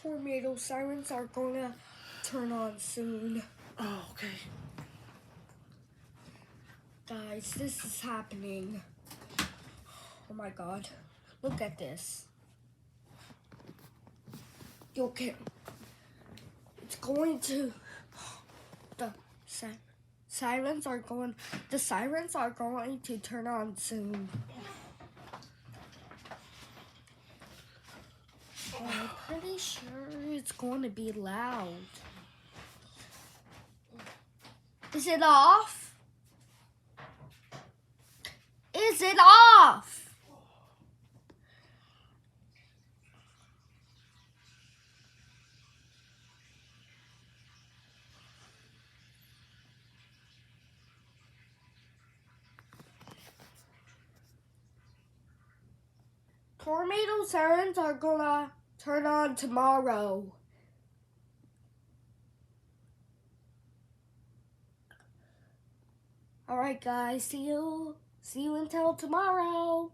tornado sirens are gonna turn on soon. Oh, okay. Guys, this is happening. Oh my god. Look at this. You can. It's going to. The sirens are going. The sirens are going to turn on soon. I'm pretty sure it's going to be loud. Is it off? Is it off? Tornado sirens are gonna turn on tomorrow. Alright guys, see you until tomorrow.